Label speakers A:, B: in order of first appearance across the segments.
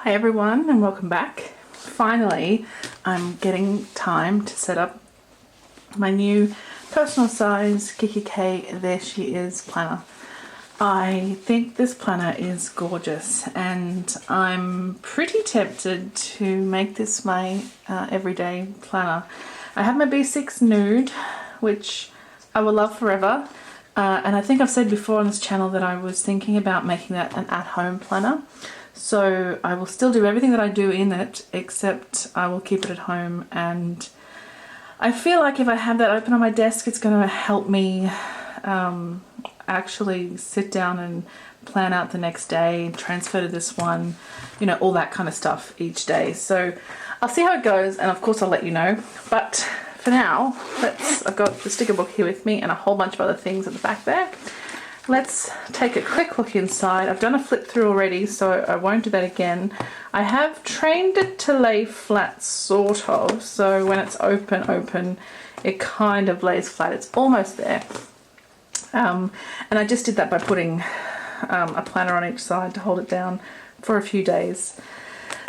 A: Hi everyone and welcome back. Finally, I'm getting time to set up my new personal size kikki.K There She Is planner. I think this planner is gorgeous and I'm pretty tempted to make this my everyday planner. I have my B6 nude, which I will love forever. And I think I've said before on this channel that I was thinking about making that an at-home planner. So I will still do everything that I do in it, except I will keep it at home, and I feel like if I have that open on my desk, it's going to help me actually sit down and plan out the next day, transfer to this one, you know, all that kind of stuff each day. So I'll see how it goes, and of course I'll let you know. But for now, I've got the sticker book here with me and a whole bunch of other things at the back there. Let's take a quick look inside. I've done a flip through already, so I won't do that again. I have trained it to lay flat, sort of, so when it's open, it kind of lays flat. It's almost there. And I just did that by putting a planner on each side to hold it down for a few days.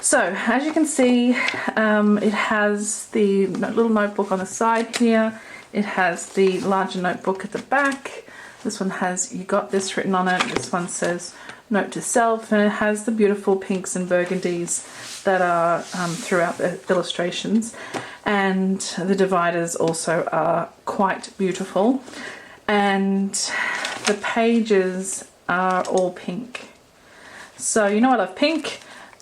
A: So, as you can see, it has the little notebook on the side here. It has the larger notebook at the back. This one has "You Got This" written on it. This one says "Note to Self," and it has the beautiful pinks and burgundies that are throughout the illustrations. And the dividers also are quite beautiful. And the pages are all pink. So you know I love pink.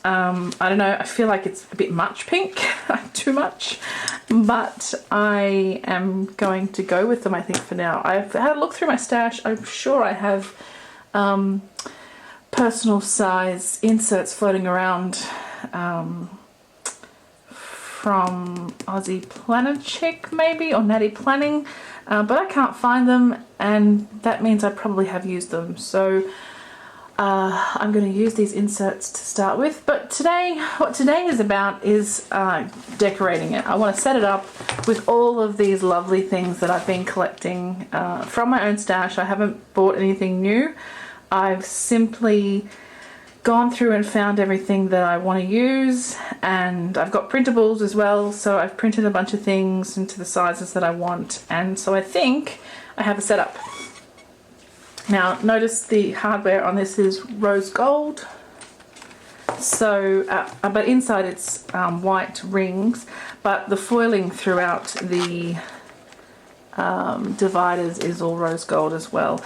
A: I don't know, I feel like it's a bit much pink, too much, but I am going to go with them, I think, for now. I've had a look through my stash. I'm sure I have personal size inserts floating around from Aussie Planner Chick maybe, or Natty Planning, but I can't find them, and that means I probably have used them. So I'm going to use these inserts to start with, but what today is about is decorating it. I want to set it up with all of these lovely things that I've been collecting from my own stash. I haven't bought anything new. I've simply gone through and found everything that I want to use, and I've got printables as well, so I've printed a bunch of things into the sizes that I want, and so I think I have a setup. Now notice the hardware on this is rose gold, so but inside it's white rings, but the foiling throughout the dividers is all rose gold as well.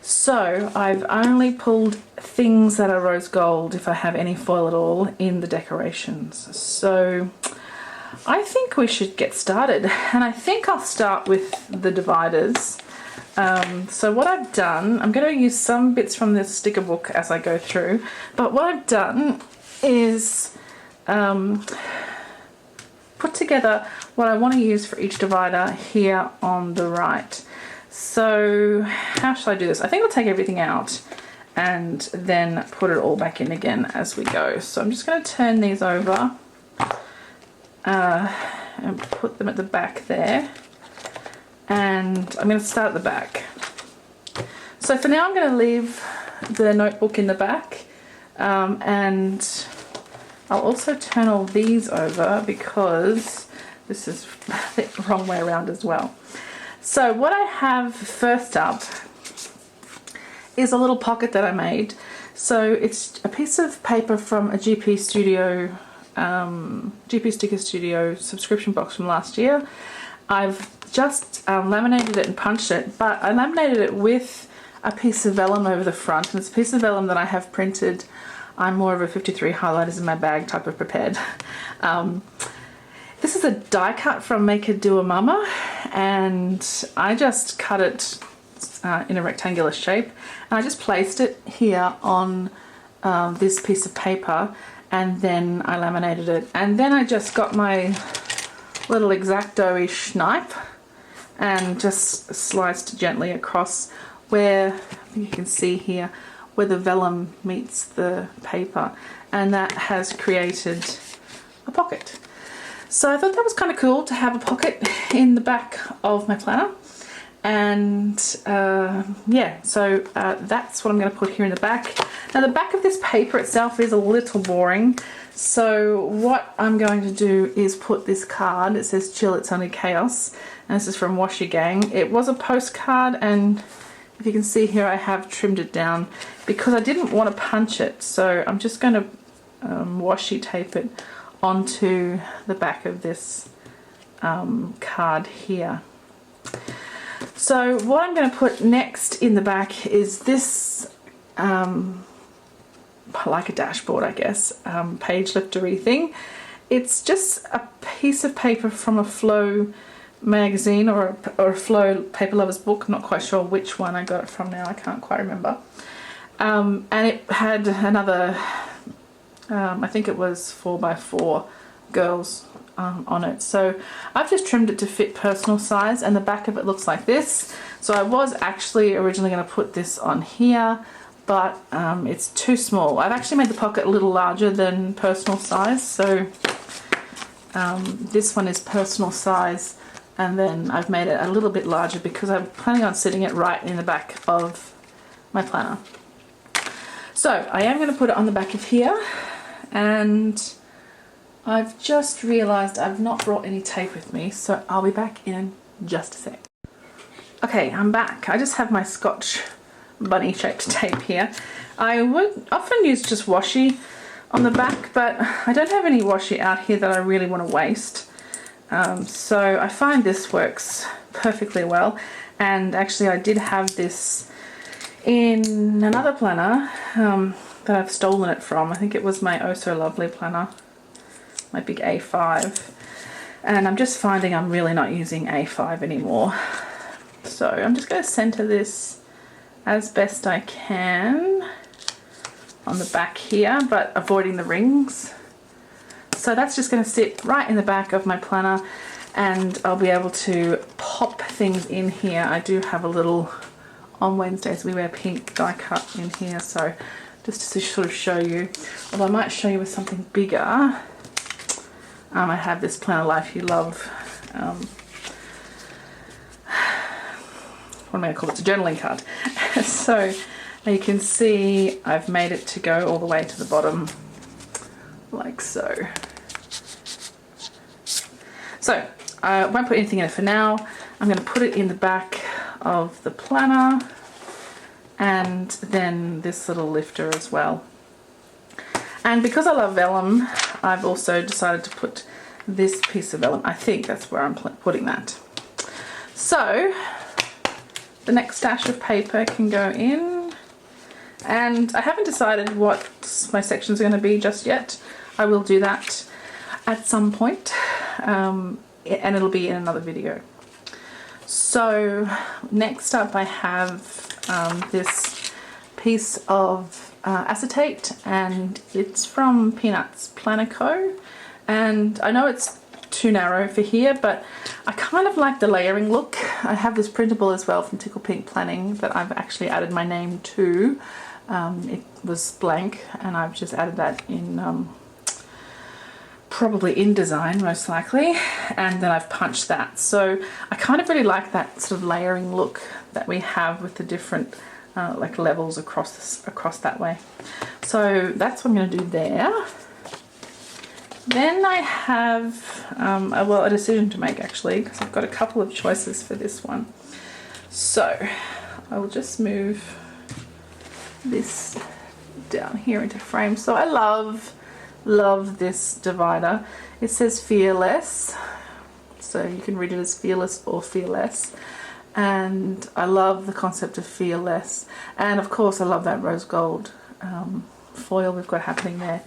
A: So I've only pulled things that are rose gold, if I have any foil at all, in the decorations. So I think we should get started, and I think I'll start with the dividers. So what I've done, I'm going to use some bits from this sticker book as I go through, but what I've done is put together what I want to use for each divider here on the right. So how shall I do this? I think I'll take everything out and then put it all back in again as we go. So I'm just going to turn these over and put them at the back there. And I'm going to start at the back. So for now I'm going to leave the notebook in the back, and I'll also turn all these over because this is the wrong way around as well. So what I have first up is a little pocket that I made. So it's a piece of paper from a GP Sticker Studio subscription box from last year. I've just laminated it and punched it, but I laminated it with a piece of vellum over the front, and it's a piece of vellum that I have printed. I'm more of a 53 highlighters in my bag type of prepared. This is a die cut from Make It Do a Mama, and I just cut it in a rectangular shape, and I just placed it here on this piece of paper, and then I laminated it, and then I just got my little X-Acto-ish knife and just sliced gently across where, I think you can see here, where the vellum meets the paper, and that has created a pocket. So I thought that was kind of cool to have a pocket in the back of my planner, And yeah, so that's what I'm going to put here in the back. Now the back of this paper itself is a little boring, so what I'm going to do is put this card. It says chill, it's only chaos, and this is from Washi Gang. It was a postcard, and if you can see here I have trimmed it down because I didn't want to punch it, so I'm just going to washi tape it onto the back of this card here. So what I'm going to put next in the back is this, like a dashboard I guess, page liftery thing. It's just a piece of paper from a Flow magazine or a Flow Paper Lovers book. I'm not quite sure which one I got it from now, I can't quite remember. And it had another, I think it was 4x4 girls on it. So I've just trimmed it to fit personal size, and the back of it looks like this. So I was actually originally going to put this on here, but it's too small. I've actually made the pocket a little larger than personal size, so this one is personal size, and then I've made it a little bit larger because I'm planning on sitting it right in the back of my planner. So I am going to put it on the back of here, and I've just realised I've not brought any tape with me, so I'll be back in just a sec. Okay, I'm back. I just have my Scotch bunny shaped tape here. I would often use just washi on the back, but I don't have any washi out here that I really want to waste. So I find this works perfectly well, and actually I did have this in another planner that I've stolen it from. I think it was my Oh So Lovely planner, my big A5, and I'm just finding I'm really not using A5 anymore. So I'm just going to center this as best I can on the back here, but avoiding the rings. So that's just going to sit right in the back of my planner, and I'll be able to pop things in here. I do have a little, on Wednesdays we wear pink die cut in here, so just to sort of show you, although I might show you with something bigger. I have this Planner Life You Love, what am I going to call it? It's a journaling card. So you can see I've made it to go all the way to the bottom, like so. So I won't put anything in it for now. I'm going to put it in the back of the planner, and then this little lifter as well. And because I love vellum, I've also decided to put this piece of vellum. I think that's where I'm putting that. So the next stash of paper can go in, and I haven't decided what my sections are going to be just yet. I will do that at some point, and it'll be in another video. So next up I have this piece of acetate, and it's from Peanuts Planner Co. And I know it's too narrow for here, but I kind of like the layering look. I have this printable as well from Tickle Pink Planning that I've actually added my name to. It was blank, and I've just added that in probably InDesign most likely, and then I've punched that. So I kind of really like that sort of layering look that we have with the different like levels across that way. So that's what I'm going to do there. Then I have a decision to make actually, because I've got a couple of choices for this one. So I will just move this down here into frame. So I love this divider. It says fearless, so you can read it as fearless or fearless. And I love the concept of fearless, and of course I love that rose gold foil we've got happening there.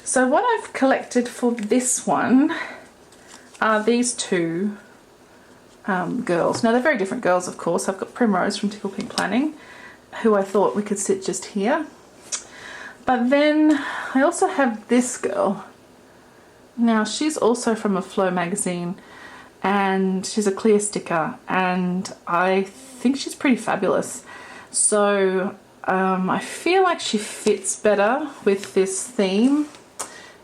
A: So what I've collected for this one are these two girls. Now they're very different girls, of course. I've got Primrose from Tickle Pink Planning, who I thought we could sit just here. But then I also have this girl. Now she's also from a Flow magazine, and she's a clear sticker, and I think she's pretty fabulous. So I feel like she fits better with this theme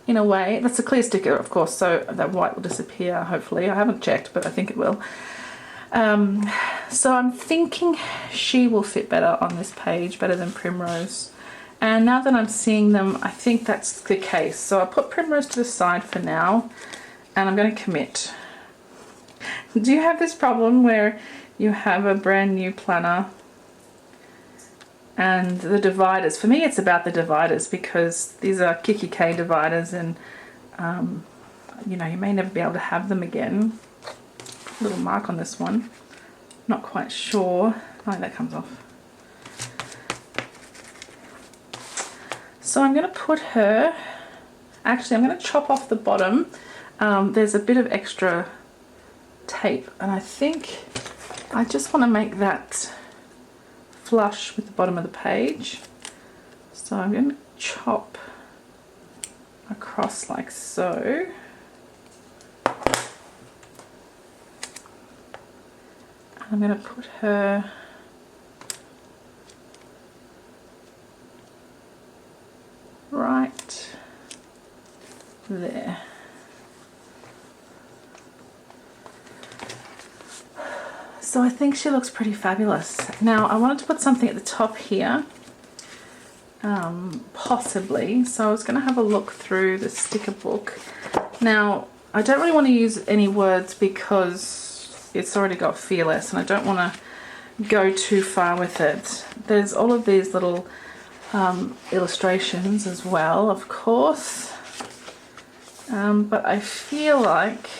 A: in a way. That's a clear sticker, of course, so that white will disappear hopefully. I haven't checked, but I think it will. So I'm thinking she will fit better on this page, better than Primrose. And now that I'm seeing them, I think that's the case. So I'll put Primrose to the side for now, and I'm going to commit. Do you have this problem where you have a brand new planner and the dividers? For me, it's about the dividers, because these are kikki.K dividers, and you know, you may never be able to have them again. Little mark on this one. Not quite sure. Oh, that comes off. So I'm going to put her, actually I'm going to chop off the bottom. There's a bit of extra tape, and I think I just want to make that flush with the bottom of the page. So I'm going to chop across like so. I'm going to put her right there. So I think she looks pretty fabulous. Now I wanted to put something at the top here, possibly. So I was going to have a look through the sticker book. Now I don't really want to use any words because it's already got Fearless, and I don't want to go too far with it. There's all of these little illustrations as well, of course, but I feel like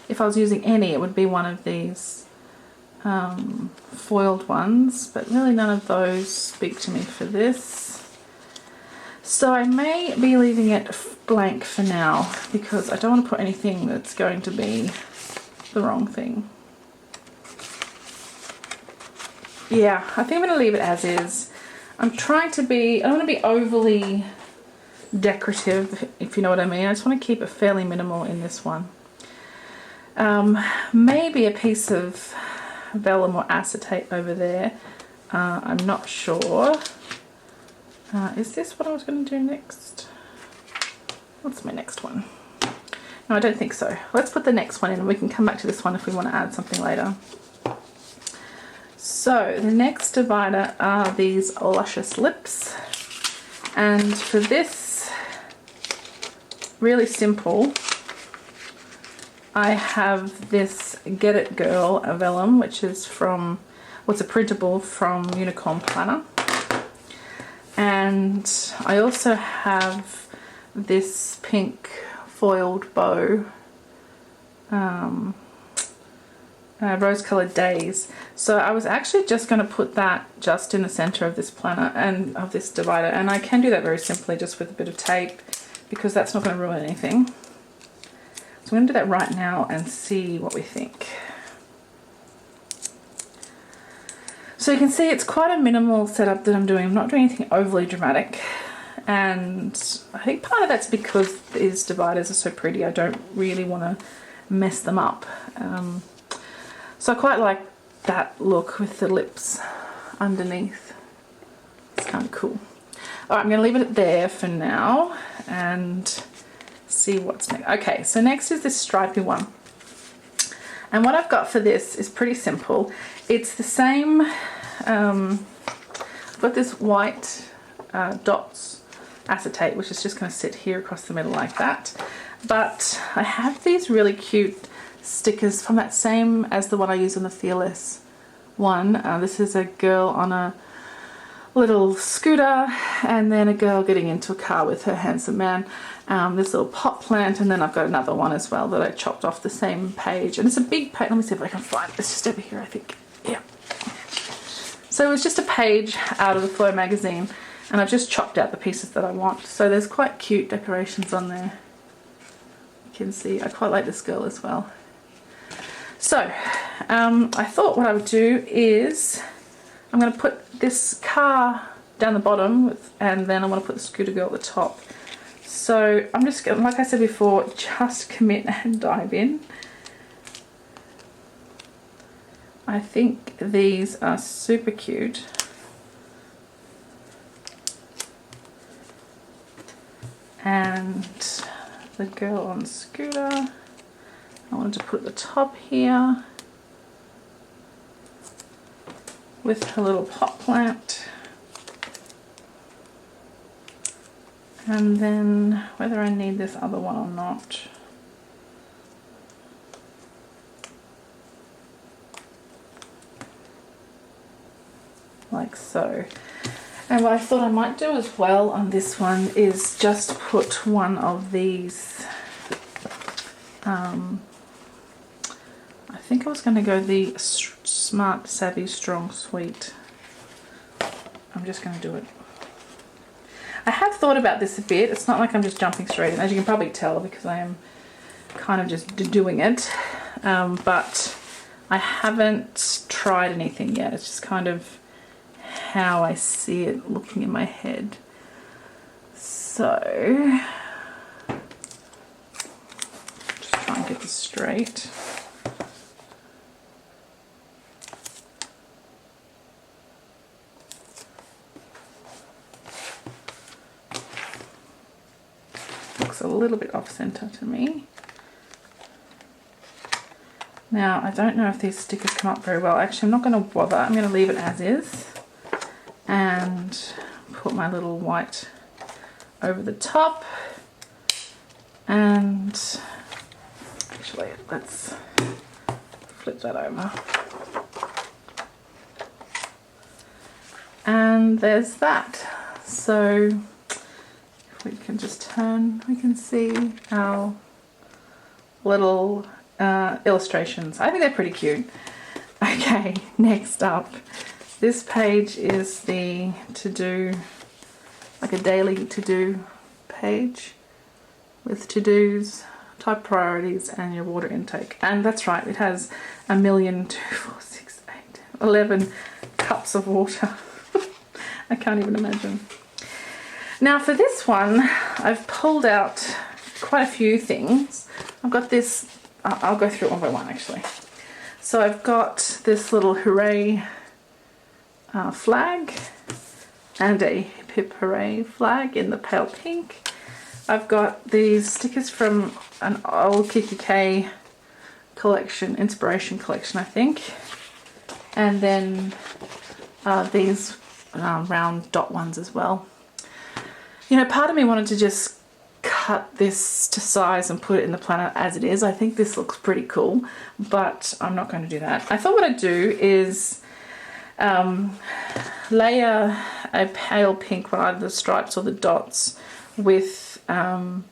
A: if I was using any, it would be one of these foiled ones, but really none of those speak to me for this. So I may be leaving it blank for now, because I don't want to put anything that's going to be the wrong thing. Yeah, I think I'm going to leave it as is. I'm trying to be, I don't want to be overly decorative, if you know what I mean. I just want to keep it fairly minimal in this one. Maybe a piece of vellum or acetate over there. I'm not sure. Is this what I was going to do next? What's my next one? No, I don't think so. Let's put the next one in, and we can come back to this one if we want to add something later. So the next divider are these luscious lips, and for this, really simple, I have this Get It Girl vellum, which is from, well, it's a printable from Unicorn Planner, and I also have this pink foiled bow, Rose Colored Days. So I was actually just going to put that just in the center of this planner and of this divider, and I can do that very simply just with a bit of tape, because that's not going to ruin anything. So I'm going to do that right now and see what we think. So you can see it's quite a minimal setup that I'm doing. I'm not doing anything overly dramatic, and I think part of that's because these dividers are so pretty. I don't really want to mess them up. So I quite like that look with the lips underneath. It's kind of cool. All right, I'm going to leave it there for now and see what's next. Okay, so next is this stripy one. And what I've got for this is pretty simple. It's the same, I've got this white dots acetate, which is just going to sit here across the middle like that. But I have these really cute stickers from that same as the one I use on the Fearless one. This is a girl on a little scooter, and then a girl getting into a car with her handsome man. This little pot plant, and then I've got another one as well that I chopped off the same page, and it's a big page. Let me see if I can find it. It's just over here, I think. Yeah. So it was just a page out of the Flow magazine, and I've just chopped out the pieces that I want. So there's quite cute decorations on there. You can see I quite like this girl as well. So I thought what I would do is I'm going to put this car down the bottom, and then I want to put the scooter girl at the top. So I'm just going to, like I said before, just commit and dive in. I think these are super cute. And the girl on the scooter, I wanted to put at the top here. with a little pot plant. And then whether I need this other one or not. Like so. And what I thought I might do as well on this one is just put one of these, I think I was going to go the Smart Savvy Strong Sweet. I'm just going to do it. I have thought about this a bit. It's not like I'm just jumping straight in, as you can probably tell, because I am kind of just doing it. But I haven't tried anything yet. It's just kind of how I see it looking in my head. So just try and get this straight. Looks a little bit off center to me. Now I don't know if these stickers come up very well. Actually, I'm not going to bother. I'm going to leave it as is and put my little white over the top. And actually, let's flip that over. And there's that. So if we can just turn, we can see our little illustrations. I think they're pretty cute. Okay, next up, this page is the to-do, like a daily to-do page with to-dos, type priorities, and your water intake. And that's right, it has 1 million, 2, 4, 6, 8, 11 cups of water. I can't even imagine. Now for this one, I've pulled out quite a few things. I've got this, I'll go through it one by one actually. So I've got this little hooray flag and a hip hip hooray flag in the pale pink. I've got these stickers from an old kikki.K collection, inspiration collection I think. And then these round dot ones as well. You know, part of me wanted to just cut this to size and put it in the planner as it is. I think this looks pretty cool, but I'm not going to do that. I thought what I'd do is layer a pale pink one, either the stripes or the dots, with maybe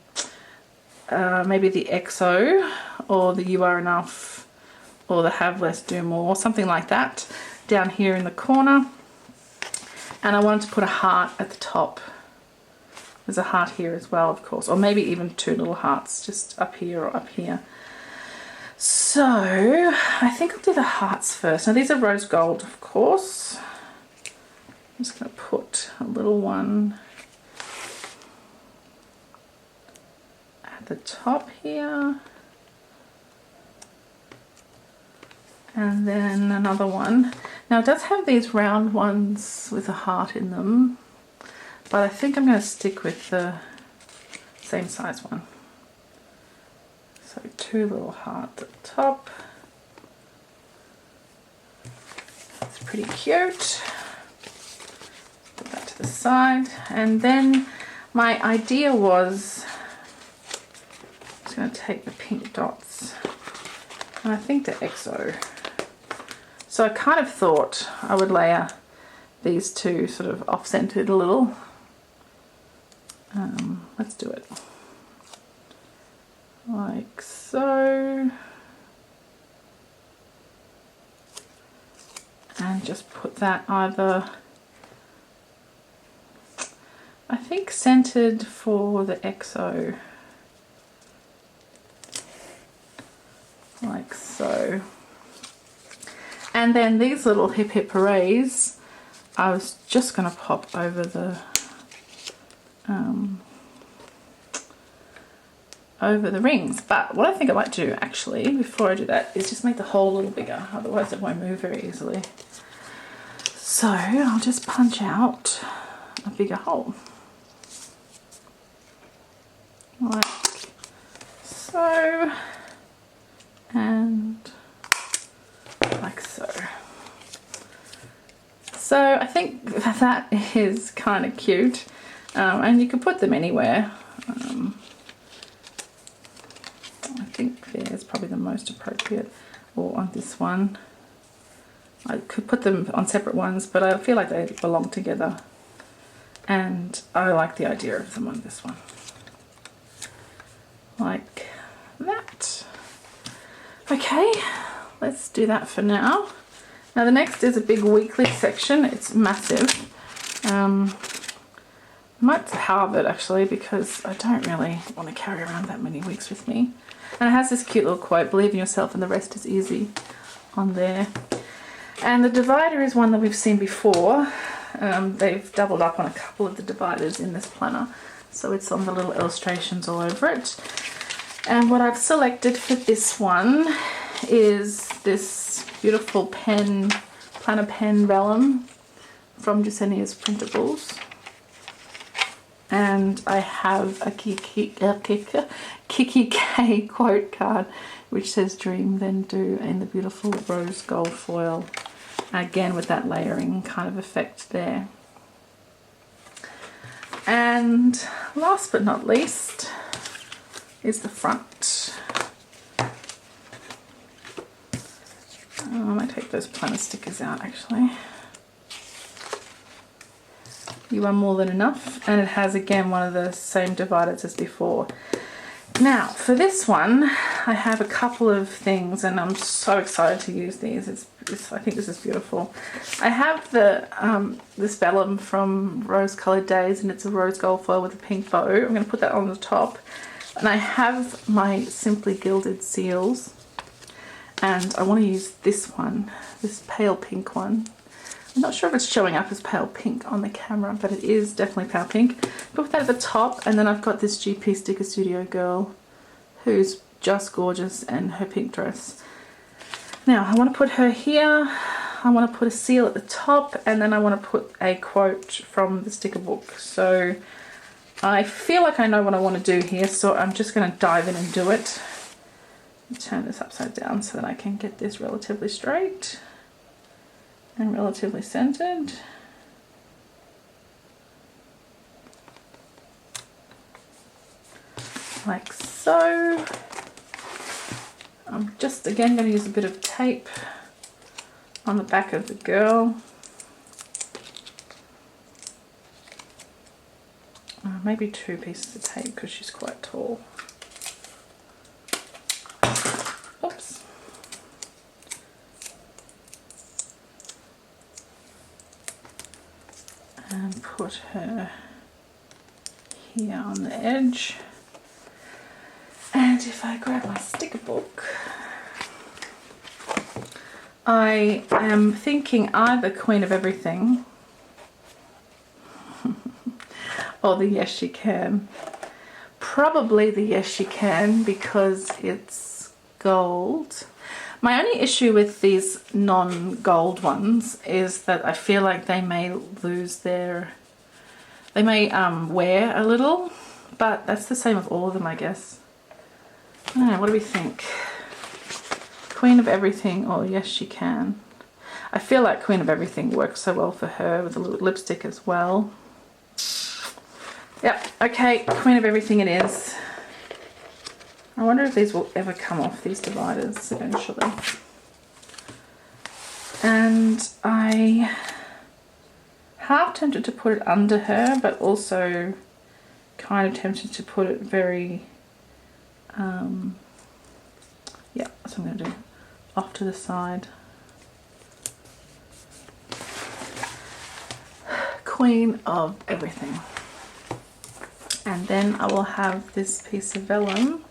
A: the XO or the You Are Enough or the Have Less Do More, something like that, down here in the corner. And I wanted to put a heart at the top. There's a heart here as well, of course, or maybe even 2 little hearts just up here or up here. So I think I'll do the hearts first. Now these are rose gold, of course. I'm just going to put a little one at the top here. And then another one. Now it does have these round ones with a heart in them, but I think I'm going to stick with the same size one. So 2 little hearts at the top. That's pretty cute. Put that to the side. And then my idea was, I'm just going to take the pink dots, and I think the XO. So I kind of thought I would layer these two sort of off-centered a little. Let's do it like so, and just put that either, I think, centered for the XO, like so. And then these little hip hip hoorays, I was just going to pop over the rings. But what I think I might do actually before I do that is just make the hole a little bigger, otherwise it won't move very easily. So I'll just punch out a bigger hole, like so, and like so. So I think that is kind of cute, and you can put them anywhere. I think there's probably the most appropriate, or on this one. I could put them on separate ones, but I feel like they belong together, and I like the idea of them on this one. Like that. Okay, let's do that for now. Now the next is a big weekly section. It's massive. I might halve it actually, because I don't really want to carry around that many weeks with me. And it has this cute little quote, "Believe in yourself and the rest is easy," on there. And the divider is one that we've seen before. They've doubled up on a couple of the dividers in this planner, so it's on the little illustrations all over it. And what I've selected for this one is this beautiful planner pen vellum from Jasenia's Printables. And I have a kikki.K quote card which says "Dream then do" in the beautiful rose gold foil, again with that layering kind of effect there. And last but not least is the front. I might take those planner stickers out actually. "You are more than enough," and it has again one of the same dividers as before. Now for this one I have a couple of things, and I'm so excited to use these. I think this is beautiful. I have the this vellum from Rose Colored Days, and it's a rose gold foil with a pink bow. I'm going to put that on the top, and I have my Simply Gilded seals, and I want to use this one, this pale pink one. I'm not sure if it's showing up as pale pink on the camera, but it is definitely pale pink. Put that at the top, and then I've got this GP Sticker Studio girl who's just gorgeous, and her pink dress. Now I want to put her here. I want to put a seal at the top, and then I want to put a quote from the sticker book. So I feel like I know what I want to do here, so I'm just going to dive in and do it. Turn this upside down so that I can get this relatively straight and relatively centered. Like so. I'm just again going to use a bit of tape on the back of the girl. Maybe 2 pieces of tape because she's quite tall. Oops. And put her here on the edge. And if I grab my sticker book, I am thinking either Queen of Everything or the Yes She Can. Probably the Yes She Can because it's gold. My only issue with these non-gold ones is that I feel like they may lose their... They may wear a little, but that's the same with all of them, I guess. I don't know, what do we think? Queen of Everything or Yes She Can? I feel like Queen of Everything works so well for her with a little lipstick as well. Yep, okay, Queen of Everything it is. I wonder if these will ever come off, these dividers, eventually. And I half tempted to put it under her, but also kind of tempted to put it very... yeah, that's what I'm going to do. Off to the side. Queen of Everything. And then I will have this piece of vellum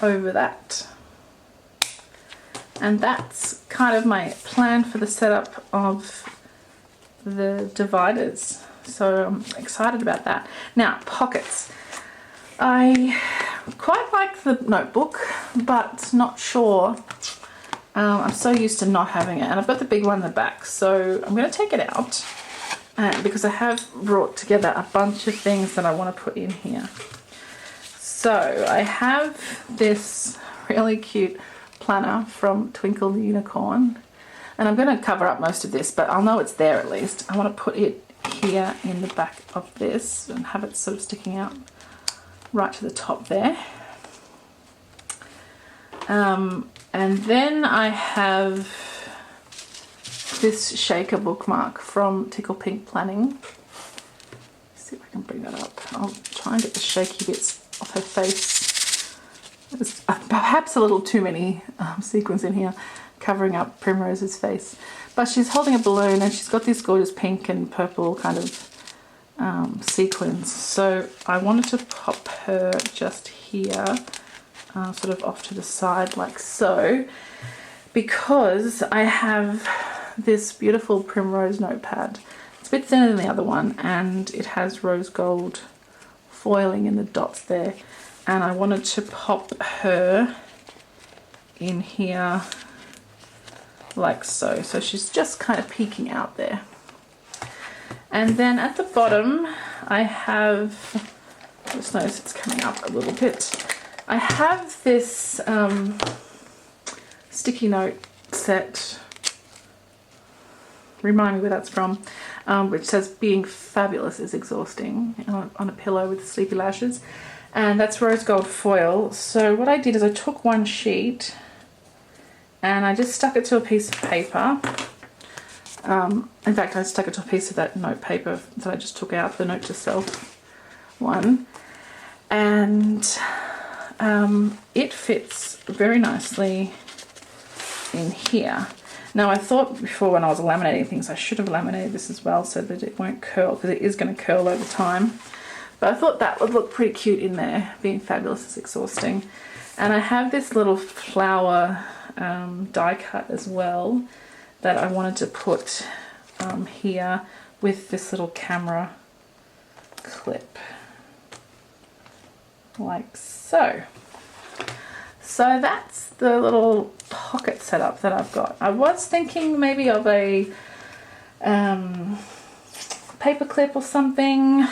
A: over that. And that's kind of my plan for the setup of the dividers. So I'm excited about that. Now, pockets. I quite like the notebook, but not sure. I'm so used to not having it, and I've got the big one in the back, so I'm going to take it out because I have brought together a bunch of things that I want to put in here. So I have this really cute planner from Twinkle the Unicorn, And I'm going to cover up most of this, but I'll know it's there at least. I want to put it here in the back of this and have it sort of sticking out right to the top there. And then I have this shaker bookmark from Tickle Pink Planning. Let's see if I can bring that up. I'll try and get the shaky bits off her face. There's perhaps a little too many sequins in here covering up Primrose's face. But she's holding a balloon and she's got these gorgeous pink and purple kind of sequins. So I wanted to pop her just here, sort of off to the side like so, because I have this beautiful Primrose notepad. It's a bit thinner than the other one and it has rose gold foiling in the dots there, and I wanted to pop her in here like so. So she's just kind of peeking out there. And then at the bottom I have, just notice it's coming up a little bit, I have this sticky note set, remind me where that's from, which says being fabulous is exhausting, on a pillow with sleepy lashes, and that's rose gold foil. So what I did is I took one sheet and I just stuck it to a piece of paper. In fact, I stuck it to a piece of that note paper that I just took out, the note to self one, and it fits very nicely in here. Now I thought before when I was laminating things I should have laminated this as well so that it won't curl, because it is going to curl over time. But I thought that would look pretty cute in there, being fabulous is exhausting. And I have this little flower die cut as well that I wanted to put here with this little camera clip, like so. So that's the little pocket setup that I've got. I was thinking maybe of a paper clip or something,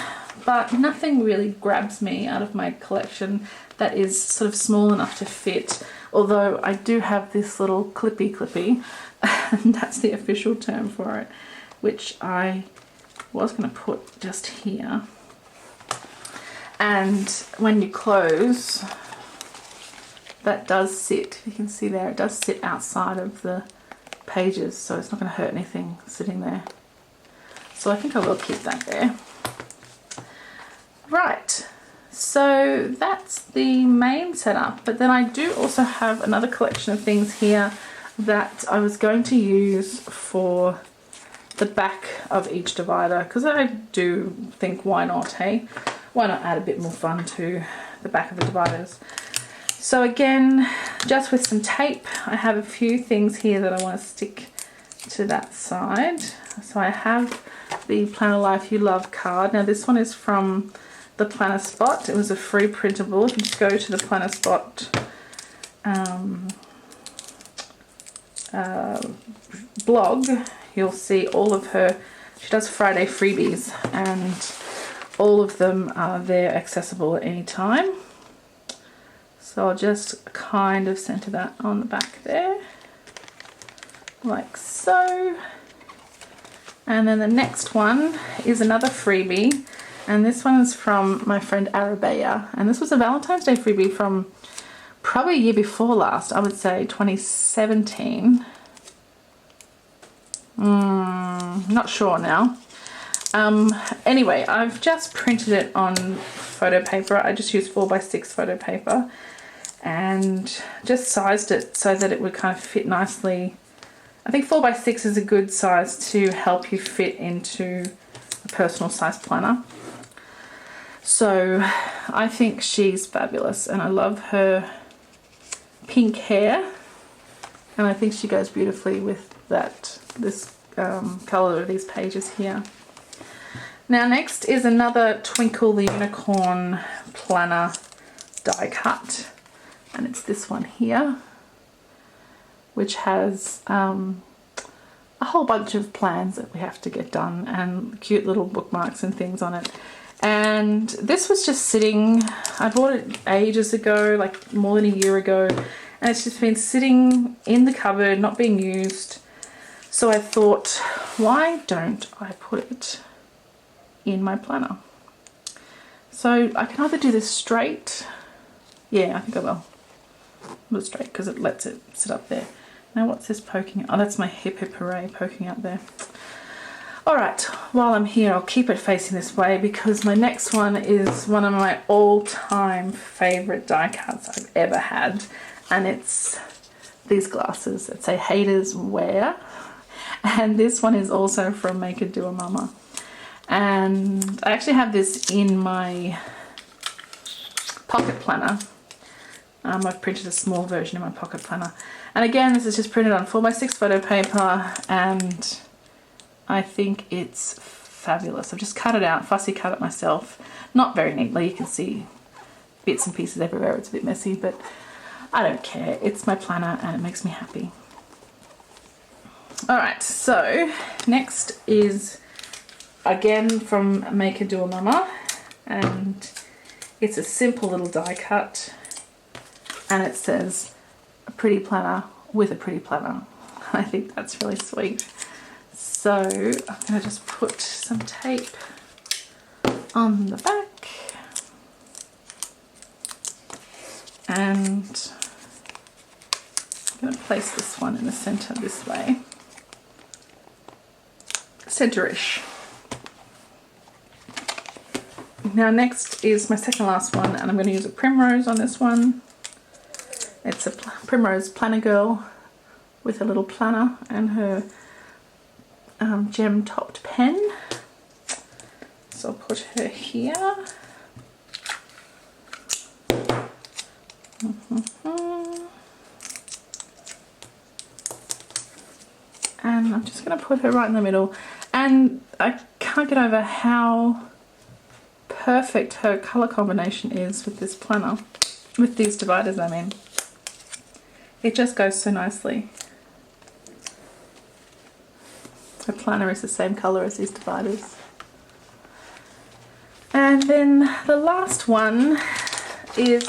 A: but nothing really grabs me out of my collection that is sort of small enough to fit. Although I do have this little clippy, and that's the official term for it, which I was going to put just here. And when you close, that does sit, you can see there, it does sit outside of the pages, so it's not going to hurt anything sitting there. So I think I will keep that there. Right, so that's the main setup, but then I do also have another collection of things here that I was going to use for the back of each divider, because I do think, why not, hey? Why not add a bit more fun to the back of the dividers? So again, just with some tape, I have a few things here that I want to stick to that side. So I have the Planner Life You Love card. Now this one is from the Planner Spot. It was a free printable. If you just go to the Planner Spot blog, you'll see all of her, she does Friday freebies, and all of them are there accessible at any time. So I'll just kind of center that on the back there, like so. And then the next one is another freebie, and this one is from my friend Arabella, and this was a Valentine's Day freebie from probably a year before last, I would say 2017. Not sure now. Anyway, I've just printed it on photo paper. I just used 4x6 photo paper and just sized it so that it would kind of fit nicely. I think 4x6 is a good size to help you fit into a personal size planner. So I think she's fabulous, and I love her pink hair, and I think she goes beautifully with this color of these pages here. Now next is another Twinkle the Unicorn planner die cut, and it's this one here, which has a whole bunch of plans that we have to get done and cute little bookmarks and things on it. And this was just sitting, I bought it ages ago, like more than a year ago, and it's just been sitting in the cupboard, not being used. So I thought, why don't I put it in my planner? So I can either do this straight. Yeah, I think I will. Put it straight because it lets it sit up there. Now what's this poking? Oh, that's my hip hip hooray poking up there. Alright, while I'm here I'll keep it facing this way because my next one is one of my all-time favourite die cuts I've ever had, and it's these glasses that say haters wear, and this one is also from Make a Do a Mama, and I actually have this in my pocket planner. I've printed a small version in my pocket planner, and again this is just printed on 4x6 photo paper, and I think it's fabulous. I've just cut it out, fussy cut it myself, not very neatly. You can see bits and pieces everywhere. It's a bit messy, but I don't care. It's my planner and it makes me happy. Alright, so next is again from Make a Do a Mama, and it's a simple little die cut, and it says a pretty planner with a pretty planner. I think that's really sweet. So I'm going to just put some tape on the back, and I'm going to place this one in the center this way, center-ish. Now next is my second last one, and I'm going to use a primrose on this one. It's a primrose planner girl with a little planner and her gem topped pen. So I'll put her here. And I'm just going to put her right in the middle, and I can't get over how perfect her colour combination is with this planner, with these dividers I mean. It just goes so nicely. Her planner is the same colour as these dividers. And then the last one is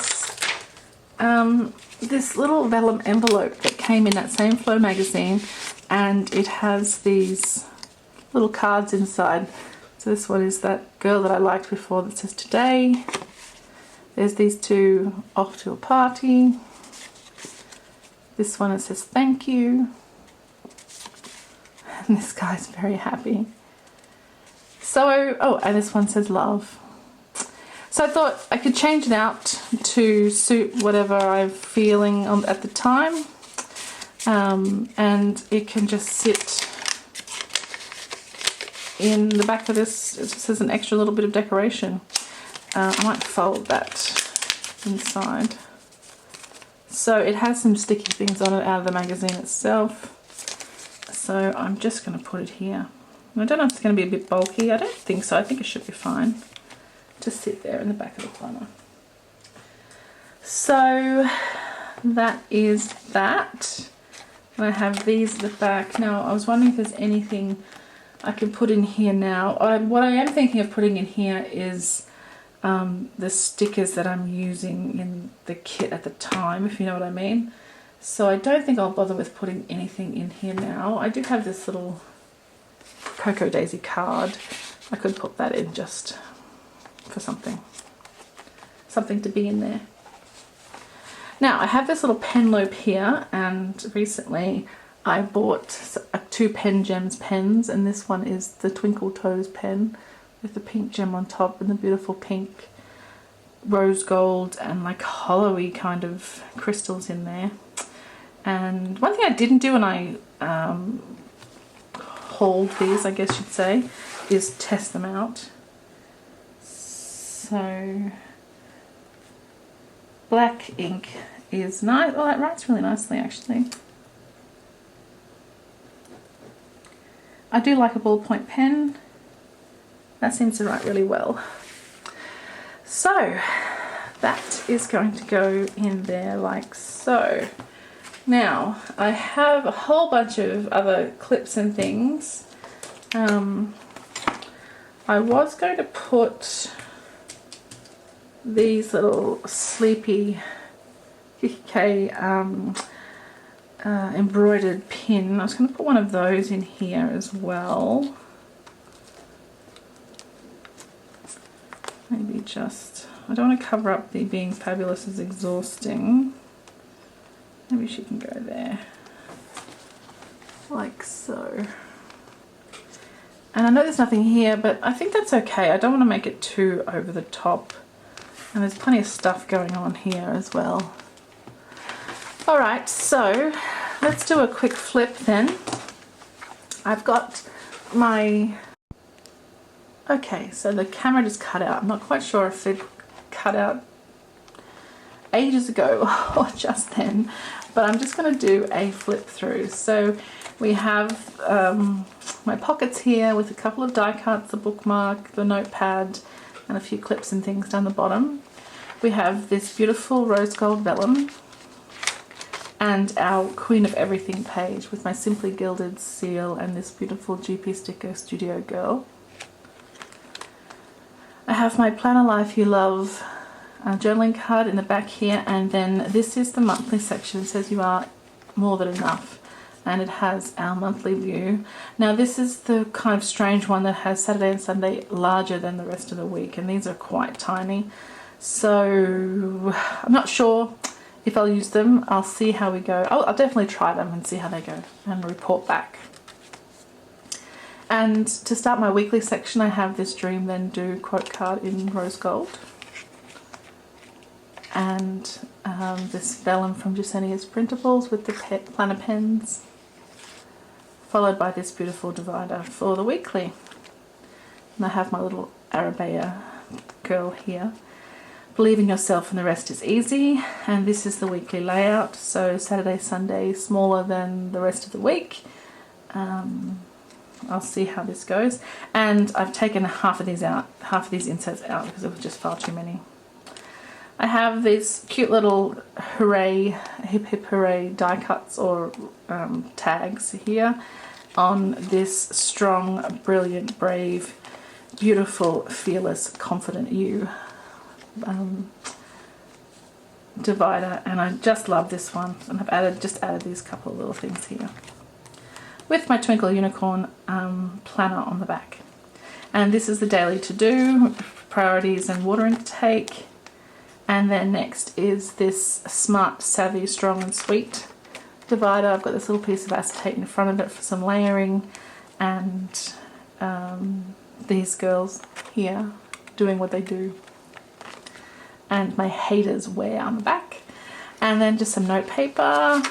A: this little vellum envelope that came in that same Flow magazine, and it has these little cards inside. So this one is that girl that I liked before that says today. There's these two, off to a party. This one it says thank you. And this guy's very happy. So, oh, and this one says love. So I thought I could change it out to suit whatever I'm feeling at the time. And it can just sit in the back of this. It just has an extra little bit of decoration. I might fold that inside. So it has some sticky things on it out of the magazine itself. So I'm just going to put it here. I don't know if it's going to be a bit bulky. I don't think so. I think it should be fine to sit there in the back of the planner. So that is that. And I have these at the back. Now I was wondering if there's anything I can put in here now. What I am thinking of putting in here is the stickers that I'm using in the kit at the time, if you know what I mean. So I don't think I'll bother with putting anything in here now. I do have this little Cocoa Daisy card. I could put that in just for something to be in there. Now I have this little pen loop here, and recently I bought 2 Pen Gems pens, and this one is the Twinkle Toes pen with the pink gem on top and the beautiful pink rose gold and like hollowy kind of crystals in there. And one thing I didn't do when I hauled these, I guess you'd say, is test them out. So black ink is nice. Well, that writes really nicely actually. I do like a ballpoint pen. That seems to write really well. So that is going to go in there like so. Now I have a whole bunch of other clips and things. I was going to put these little sleepy kikki.K embroidered pin. I was going to put one of those in here as well. Maybe just, I don't want to cover up the being fabulous is exhausting. Maybe she can go there, like so. And I know there's nothing here, but I think that's okay. I don't want to make it too over the top. And there's plenty of stuff going on here as well. Alright, so let's do a quick flip then. I've got my... Okay, so the camera just cut out. I'm not quite sure if it cut out ages ago or just then, but I'm just going to do a flip through. So we have my pockets here with a couple of die cuts, the bookmark, the notepad, and a few clips and things down the bottom. We have this beautiful rose gold vellum and our Queen of Everything page with my Simply Gilded seal and this beautiful GP sticker Studio Girl. I have my Planner Life You Love journaling card in the back here, and then this is the monthly section. It says you are more than enough, and it has our monthly view. Now this is the kind of strange one that has Saturday and Sunday larger than the rest of the week, and these are quite tiny. So I'm not sure if I'll use them. I'll see how we go. I'll definitely try them and see how they go and report back. And to start my weekly section, I have this Dream Then Do quote card in rose gold. And this vellum from Jasenia's Printables with the planner pens. Followed by this beautiful divider for the weekly. And I have my little Arabella girl here. Believe in yourself and the rest is easy. And this is the weekly layout. So Saturday, Sunday, smaller than the rest of the week. I'll see how this goes. And I've taken half of these inserts out because it was just far too many. I have these cute little hooray, hip hip hooray die cuts or tags here on this strong, brilliant, brave, beautiful, fearless, confident you divider, and I just love this one, and I've just added these couple of little things here with my Twinkle Unicorn planner on the back. And this is the daily to-do, priorities and water intake. And then next is this Smart, Savvy, Strong and Sweet divider. I've got this little piece of acetate in front of it for some layering, and these girls here doing what they do. And my haters wear on the back. And then just some note paper.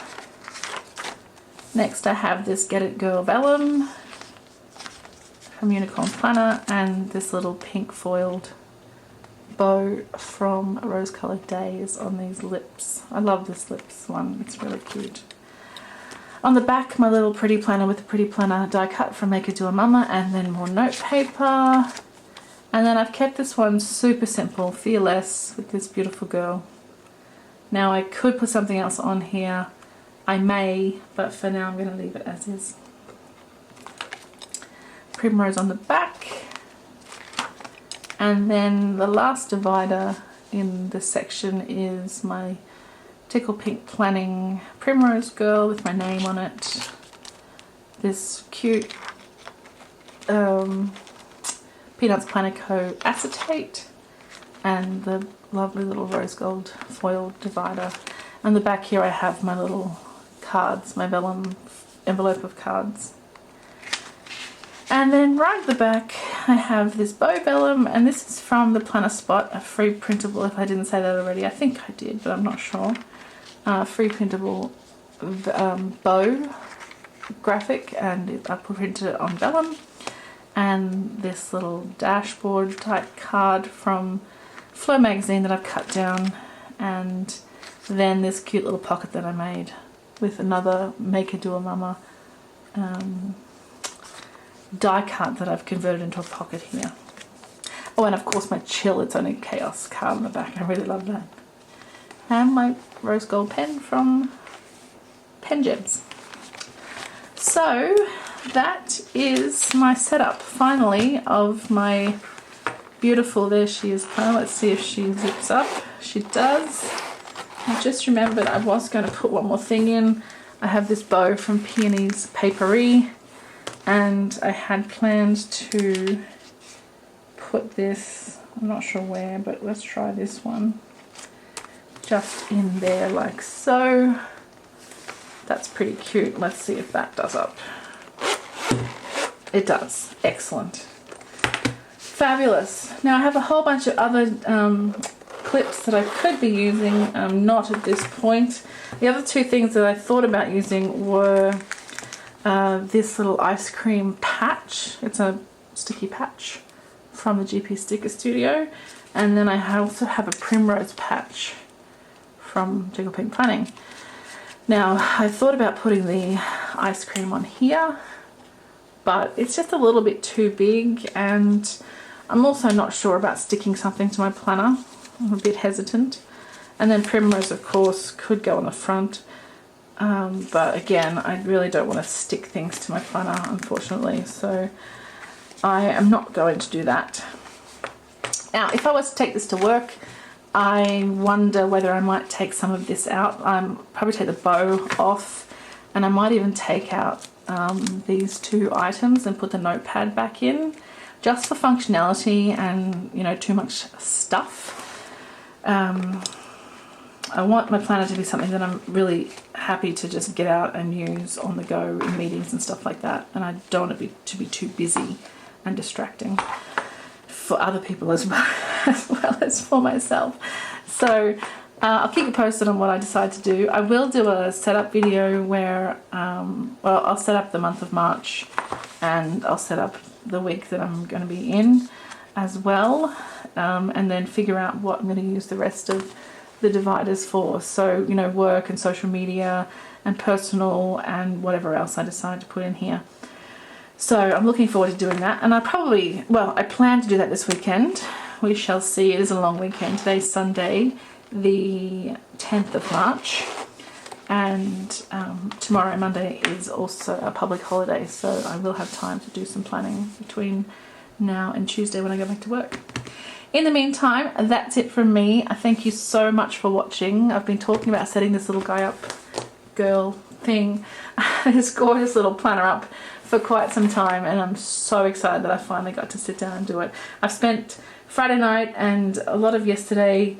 A: Next I have this Get It Girl vellum from Unicorn Planner, and this little pink foiled bow from Rose Colored Days on these lips. I love this lips one, it's really cute. On the back, my little pretty planner with the pretty planner die cut from Make It Do a Mama, and then more note paper. And then I've kept this one super simple, Fearless, with this beautiful girl. Now I could put something else on here. I may, but for now I'm going to leave it as is. Primrose on the back. And then the last divider in this section is my Tickle Pink Planning Primrose Girl with my name on it. This cute Peanuts Planner Co. acetate, and the lovely little rose gold foil divider. On the back here I have my little cards, my vellum envelope of cards. And then right at the back I have this bow vellum, and this is from the Planner Spot, a free printable, if I didn't say that already. I think I did, but I'm not sure. Free printable bow graphic, and I printed it on vellum. And this little dashboard type card from Flow magazine that I've cut down, and then this cute little pocket that I made with another Make It Do a Mama die cut that I've converted into a pocket here. Oh, and of course my Chill It's Only Chaos card on the back. I really love that. And my rose gold pen from Pen Gems. So that is my setup finally of my beautiful, there she is planner. Let's see if she zips up. She does. I just remembered I was going to put one more thing in. I have this bow from Peony's Papery, and I had planned to put this, I'm not sure where, but let's try this one, just in there like so. That's pretty cute. Let's see if that does up. It does. Excellent. Fabulous. Now I have a whole bunch of other clips that I could be using, not at this point. The other two things that I thought about using were this little ice cream patch. It's a sticky patch from the GP Sticker Studio. And then I also have a primrose patch from Jiggle Pink Planning. Now, I thought about putting the ice cream on here, but it's just a little bit too big, and I'm also not sure about sticking something to my planner. I'm a bit hesitant. And then primrose, of course, could go on the front, but again, I really don't want to stick things to my planner, unfortunately, so I am not going to do that. Now, if I was to take this to work, I wonder whether I might take some of this out. Probably take the bow off, and I might even take out these two items and put the notepad back in, just for functionality and, you know, too much stuff. I want my planner to be something that I'm really happy to just get out and use on the go in meetings and stuff like that, and I don't want it to be too busy and distracting for other people as well, as for myself. So I'll keep you posted on what I decide to do. I will do a setup video where, well, I'll set up the month of March, and I'll set up the week that I'm going to be in as well, and then figure out what I'm going to use the rest of the dividers for. So, you know, work and social media and personal and whatever else I decide to put in here. So I'm looking forward to doing that, and I plan to do that this weekend. We shall see. It is a long weekend. Today's Sunday, the 10th of March, and tomorrow, Monday, is also a public holiday, so I will have time to do some planning between now and Tuesday when I go back to work. In the meantime, that's it from me. I thank you so much for watching. I've been talking about setting this little guy up, this gorgeous little planner up for quite some time, and I'm so excited that I finally got to sit down and do it. I've spent Friday night and a lot of yesterday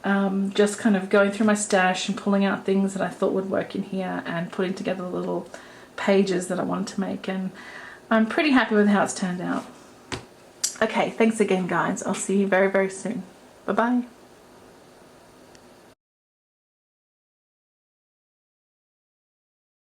A: just kind of going through my stash and pulling out things that I thought would work in here and putting together the little pages that I wanted to make, and I'm pretty happy with how it's turned out. Okay, thanks again guys. I'll see you very, very soon. Bye-bye.